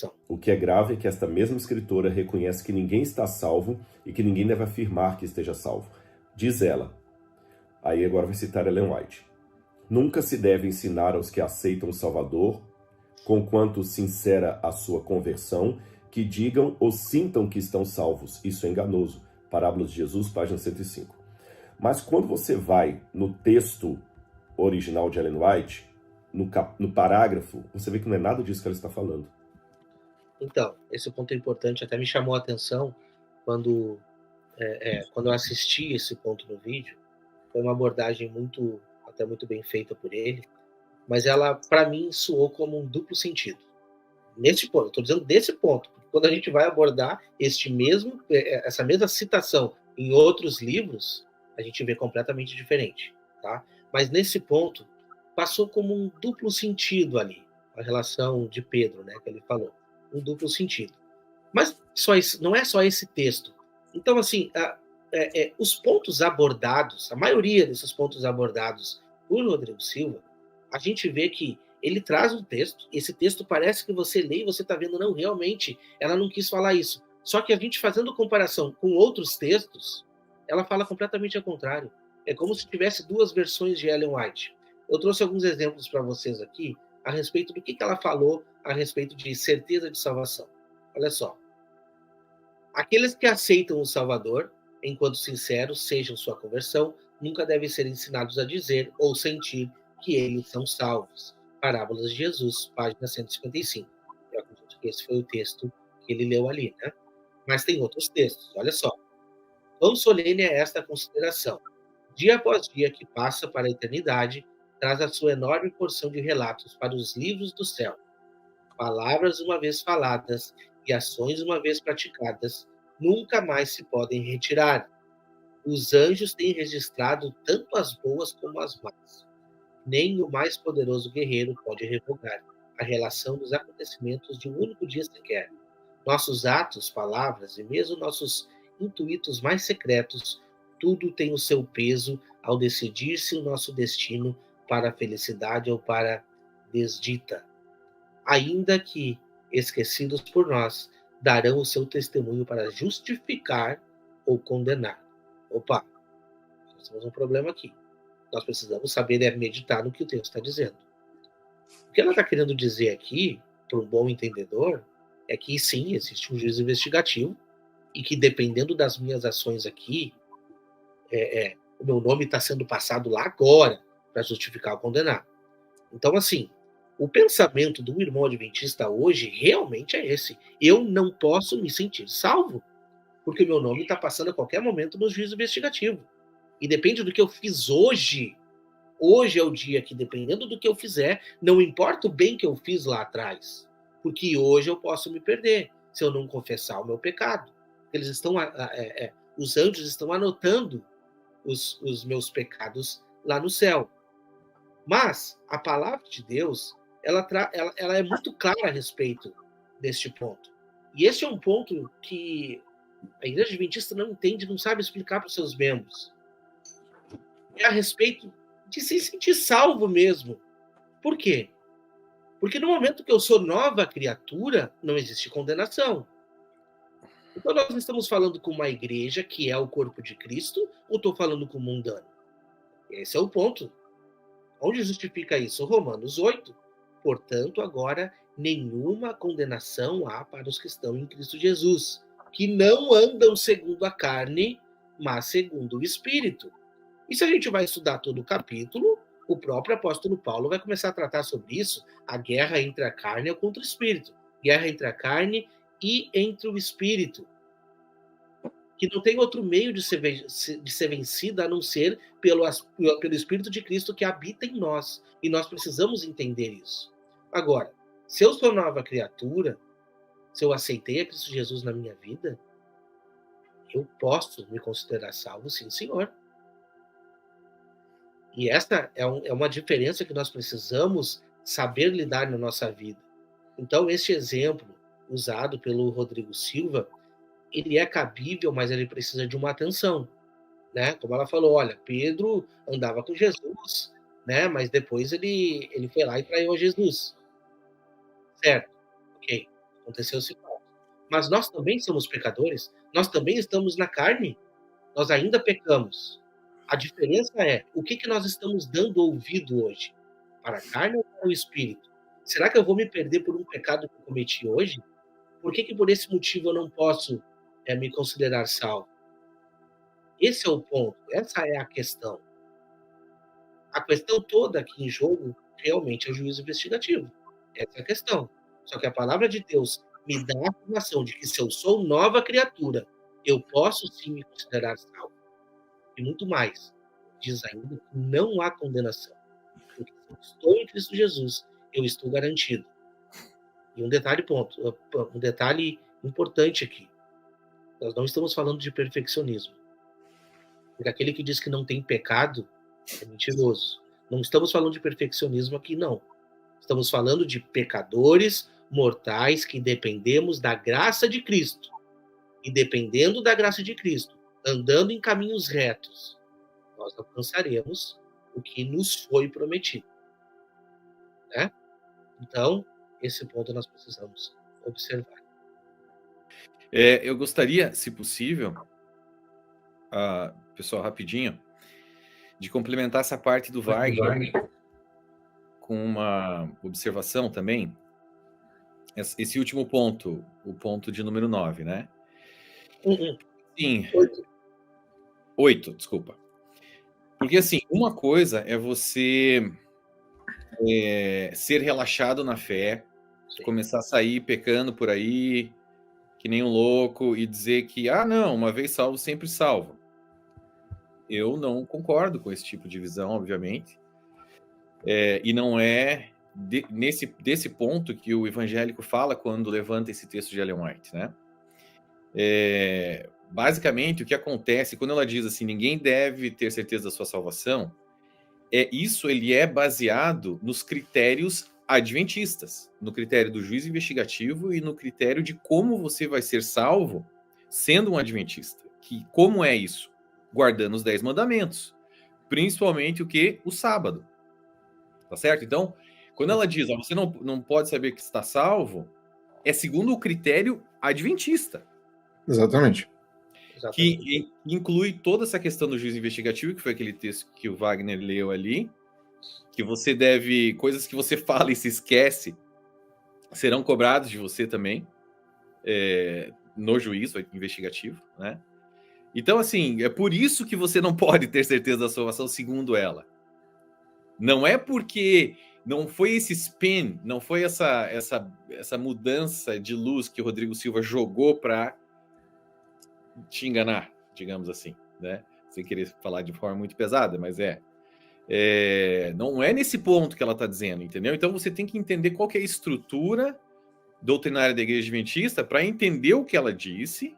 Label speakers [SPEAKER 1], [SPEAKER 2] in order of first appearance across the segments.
[SPEAKER 1] condenação.
[SPEAKER 2] O que é grave é que esta mesma escritora reconhece que ninguém está salvo e que ninguém deve afirmar que esteja salvo. Diz ela, aí agora vai citar Ellen White, nunca se deve ensinar aos que aceitam o Salvador, conquanto sincera a sua conversão, que digam ou sintam que estão salvos. Isso é enganoso. Parábolas de Jesus, página 105. Mas quando você vai no texto original de Ellen White, no parágrafo, você vê que não é nada disso que ela está falando.
[SPEAKER 1] Então, esse ponto é importante, até me chamou a atenção quando eu assisti esse ponto no vídeo. Foi uma abordagem até muito bem feita por ele, mas ela, para mim, soou como um duplo sentido. Nesse ponto, estou dizendo desse ponto, porque quando a gente vai abordar essa mesma citação em outros livros, a gente vê completamente diferente, tá? Mas nesse ponto, passou como um duplo sentido ali, a relação de Pedro, né, que ele falou, um duplo sentido. Mas não é só esse texto. Então, assim, os pontos abordados, a maioria desses pontos abordados por Rodrigo Silva, a gente vê que ele traz um texto, esse texto parece que você lê e você está vendo, não, realmente, ela não quis falar isso. Só que a gente fazendo comparação com outros textos, ela fala completamente ao contrário. É como se tivesse duas versões de Ellen White. Eu trouxe alguns exemplos para vocês aqui a respeito do que ela falou a respeito de certeza de salvação. Olha só. Aqueles que aceitam o Salvador, enquanto sinceros sejam sua conversão, nunca devem ser ensinados a dizer ou sentir que eles são salvos. Parábolas de Jesus, página 155. Eu acredito que esse foi o texto que ele leu ali, né? Mas tem outros textos, olha só. Quão solene é esta consideração? Dia após dia que passa para a eternidade, traz a sua enorme porção de relatos para os livros do céu. Palavras uma vez faladas e ações uma vez praticadas nunca mais se podem retirar. Os anjos têm registrado tanto as boas como as más. Nem o mais poderoso guerreiro pode revogar a relação dos acontecimentos de um único dia sequer. Nossos atos, palavras e mesmo nossos intuitos mais secretos, tudo tem o seu peso ao decidir-se o nosso destino para a felicidade ou para a desdita. Ainda que esquecidos por nós, darão o seu testemunho para justificar ou condenar. Opa, nós temos um problema aqui. Nós precisamos saber meditar no que o texto está dizendo. O que ela está querendo dizer aqui, para um bom entendedor, é que sim, existe um juízo investigativo e que dependendo das minhas ações aqui, o meu nome está sendo passado lá agora para justificar ou condenar. Então, assim, o pensamento do irmão adventista hoje realmente é esse. Eu não posso me sentir salvo, porque o meu nome está passando a qualquer momento no juízo investigativo. E depende do que eu fiz hoje. Hoje é o dia que, dependendo do que eu fizer, não importa o bem que eu fiz lá atrás, porque hoje eu posso me perder se eu não confessar o meu pecado. Eles estão, os anjos estão anotando os meus pecados lá no céu. Mas a palavra de Deus, ela é muito clara a respeito deste ponto. E esse é um ponto que a Igreja Adventista não entende, não sabe explicar para os seus membros. É a respeito de se sentir salvo mesmo. Por quê? Porque no momento que eu sou nova criatura, não existe condenação. Então nós estamos falando com uma igreja que é o corpo de Cristo, ou estou falando com um mundano? Esse é o ponto. Onde justifica isso? Romanos 8. Portanto, agora nenhuma condenação há para os que estão em Cristo Jesus, que não andam segundo a carne, mas segundo o Espírito. E se a gente vai estudar todo o capítulo, o próprio apóstolo Paulo vai começar a tratar sobre isso, a guerra entre a carne e contra o Espírito. Guerra entre a carne e entre o Espírito. Que não tem outro meio de ser vencida a não ser pelo Espírito de Cristo que habita em nós. E nós precisamos entender isso. Agora, se eu sou nova criatura, se eu aceitei a Cristo Jesus na minha vida, eu posso me considerar salvo, sim, senhor. E esta é uma diferença que nós precisamos saber lidar na nossa vida. Então, este exemplo usado pelo Rodrigo Silva, ele é cabível, mas ele precisa de uma atenção, né? Como ela falou, olha, Pedro andava com Jesus, né? Mas depois ele foi lá e traiu a Jesus. Certo, ok. Aconteceu esse fato. Mas nós também somos pecadores, nós também estamos na carne, nós ainda pecamos. A diferença é, o que nós estamos dando ouvido hoje? Para a carne ou para o espírito? Será que eu vou me perder por um pecado que eu cometi hoje? Por que por esse motivo eu não posso me considerar salvo? Esse é o ponto, essa é a questão. A questão toda aqui em jogo realmente é o juízo investigativo. Essa é a questão. Só que a palavra de Deus me dá a afirmação de que se eu sou nova criatura, eu posso sim me considerar salvo. E muito mais. Diz ainda que não há condenação. Porque se eu estou em Cristo Jesus, eu estou garantido. E um detalhe importante aqui. Nós não estamos falando de perfeccionismo. Porque aquele que diz que não tem pecado é mentiroso. Não estamos falando de perfeccionismo aqui, não. Estamos falando de pecadores mortais que dependemos da graça de Cristo. E dependendo da graça de Cristo, andando em caminhos retos, nós alcançaremos o que nos foi prometido. Né? Então, esse ponto nós precisamos observar.
[SPEAKER 3] Eu gostaria, se possível, pessoal, rapidinho, de complementar essa parte do Wagner com uma observação também. Esse último ponto, o ponto de número 9, né? Sim. 8, desculpa. Porque, assim, uma coisa é você ser relaxado na fé, sim, começar a sair pecando por aí, que nem um louco, e dizer que, não, uma vez salvo, sempre salvo. Eu não concordo com esse tipo de visão, obviamente. E não é desse ponto que o evangélico fala quando levanta esse texto de Ellen White, né? Basicamente, o que acontece quando ela diz assim, ninguém deve ter certeza da sua salvação, ele é baseado nos critérios adventistas, no critério do juízo investigativo e no critério de como você vai ser salvo sendo um adventista. Como é isso? Guardando os 10 mandamentos, principalmente o que? O sábado. Tá certo? Então, quando ela diz, você não pode saber que está salvo, é segundo o critério adventista.
[SPEAKER 4] Exatamente.
[SPEAKER 3] Que inclui toda essa questão do juízo investigativo, que foi aquele texto que o Wagner leu ali, que você deve, coisas que você fala e se esquece, serão cobradas de você também, no juízo investigativo, né? Então, assim, é por isso que você não pode ter certeza da salvação, segundo ela. Não é porque não foi esse spin, não foi essa mudança de luz que o Rodrigo Silva jogou para te enganar, digamos assim, né? Sem querer falar de forma muito pesada, mas não é nesse ponto que ela está dizendo, entendeu? Então você tem que entender qual que é a estrutura doutrinária da Igreja Adventista para entender o que ela disse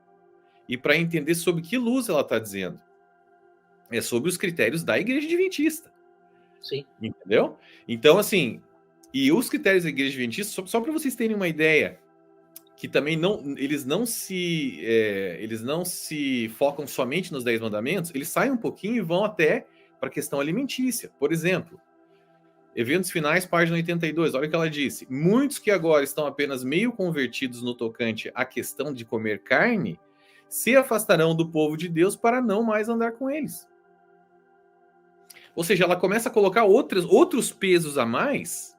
[SPEAKER 3] e para entender sobre que luz ela está dizendo. É sobre os critérios da Igreja Adventista.
[SPEAKER 1] Sim.
[SPEAKER 3] Entendeu? Então, assim, e os critérios da Igreja Adventista, só para vocês terem uma ideia, que também eles não se focam somente nos 10 mandamentos, eles saem um pouquinho e vão até para a questão alimentícia. Por exemplo, Eventos Finais, página 82, olha o que ela disse. Muitos que agora estão apenas meio convertidos no tocante à questão de comer carne, se afastarão do povo de Deus para não mais andar com eles. Ou seja, ela começa a colocar outros pesos a mais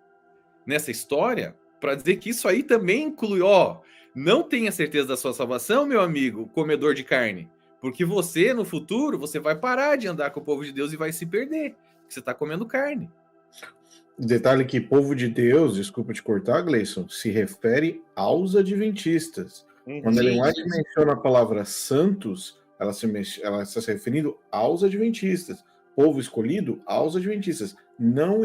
[SPEAKER 3] nessa história para dizer que isso aí também inclui, não tenha certeza da sua salvação, meu amigo, comedor de carne, porque você, no futuro, você vai parar de andar com o povo de Deus e vai se perder, porque você está comendo carne.
[SPEAKER 4] Detalhe que povo de Deus, desculpa te cortar, Gleison, se refere aos adventistas. Quando Ellen White menciona a palavra santos, ela está se referindo aos adventistas. Povo escolhido aos adventistas. Não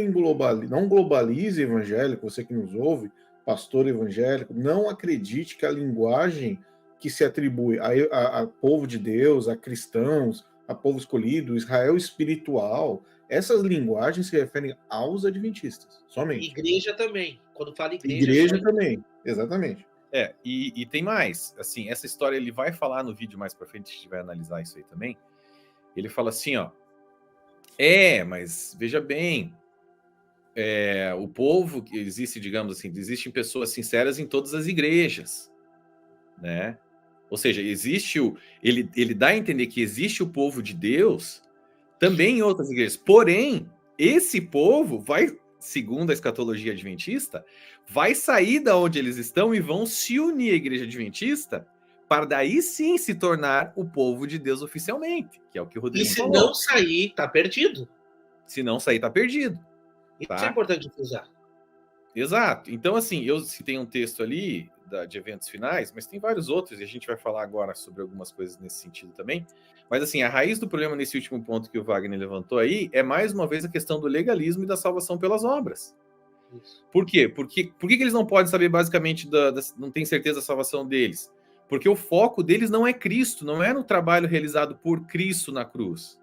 [SPEAKER 4] globalize evangélico, você que nos ouve, pastor evangélico, não acredite que a linguagem que se atribui a povo de Deus, a cristãos, a povo escolhido, Israel espiritual, essas linguagens se referem aos adventistas, somente.
[SPEAKER 1] Igreja também. Quando fala
[SPEAKER 4] igreja também, exatamente.
[SPEAKER 3] E tem mais. Assim, essa história ele vai falar no vídeo mais pra frente, a gente vai analisar isso aí também. Ele fala assim, mas veja bem, o povo que existe, digamos assim, existem pessoas sinceras em todas as igrejas, né? Ou seja, existe ele dá a entender que existe o povo de Deus também em outras igrejas. Porém, esse povo vai, segundo a escatologia adventista, vai sair da onde eles estão e vão se unir à igreja adventista para daí sim se tornar o povo de Deus oficialmente, que é o que o Rodrigo falou.
[SPEAKER 1] E se não sair, tá perdido.
[SPEAKER 3] Se não sair, tá perdido.
[SPEAKER 1] Isso é importante frisar.
[SPEAKER 3] Exato. Então, assim, eu citei um texto ali de eventos finais, mas tem vários outros, e a gente vai falar agora sobre algumas coisas nesse sentido também. Mas, assim, a raiz do problema nesse último ponto que o Wagner levantou aí é, mais uma vez, a questão do legalismo e da salvação pelas obras. Isso. Por quê? Por que eles não podem saber, basicamente, não tem certeza da salvação deles? Porque o foco deles não é Cristo, não é no trabalho realizado por Cristo na cruz.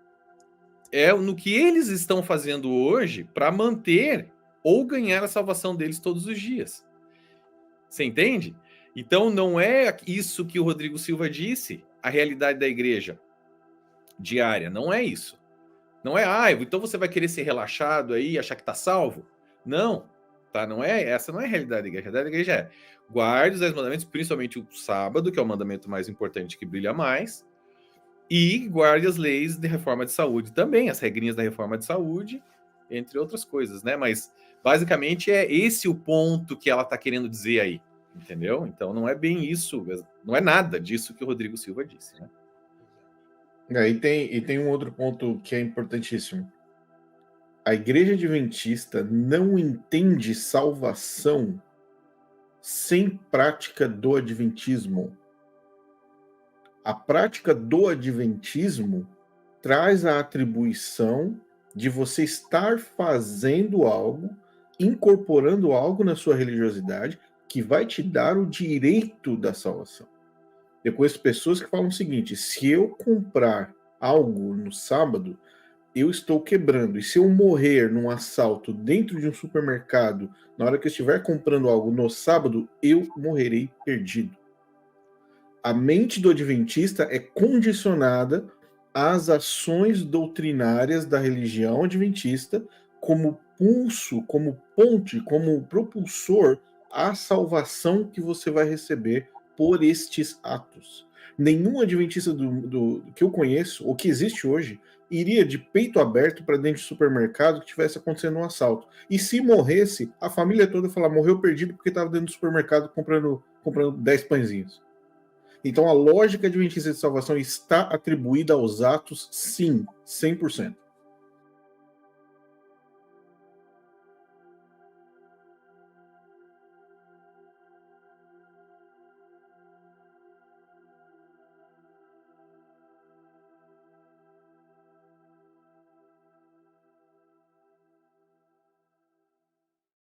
[SPEAKER 3] É no que eles estão fazendo hoje para manter ou ganhar a salvação deles todos os dias. Você entende? Então não é isso que o Rodrigo Silva disse, a realidade da igreja diária. Não é isso. Não é, então você vai querer ser relaxado aí, achar que está salvo? Não, tá? Essa não é a realidade da igreja. A realidade da igreja é guarde os 10 mandamentos, principalmente o sábado, que é o mandamento mais importante que brilha mais, e guarde as leis de reforma de saúde também, as regrinhas da reforma de saúde, entre outras coisas, né? Mas basicamente é esse o ponto que ela está querendo dizer aí, entendeu? Então não é bem isso, não é nada disso que o Rodrigo Silva disse, né?
[SPEAKER 4] E tem um outro ponto que é importantíssimo. A igreja adventista não entende salvação sem prática do adventismo. A prática do adventismo traz a atribuição de você estar fazendo algo, incorporando algo na sua religiosidade que vai te dar o direito da salvação. Eu conheço pessoas que falam o seguinte: se eu comprar algo no sábado, eu estou quebrando. E se eu morrer num assalto dentro de um supermercado, na hora que eu estiver comprando algo no sábado, eu morrerei perdido. A mente do adventista é condicionada às ações doutrinárias da religião adventista como pulso, como ponte, como propulsor à salvação que você vai receber por estes atos. Nenhum adventista que eu conheço, ou que existe hoje, iria de peito aberto para dentro do supermercado que tivesse acontecendo um assalto. E se morresse, a família toda fala, morreu perdido porque estava dentro do supermercado comprando 10 pãezinhos. Então a lógica adventista de salvação está atribuída aos atos, sim, 100%.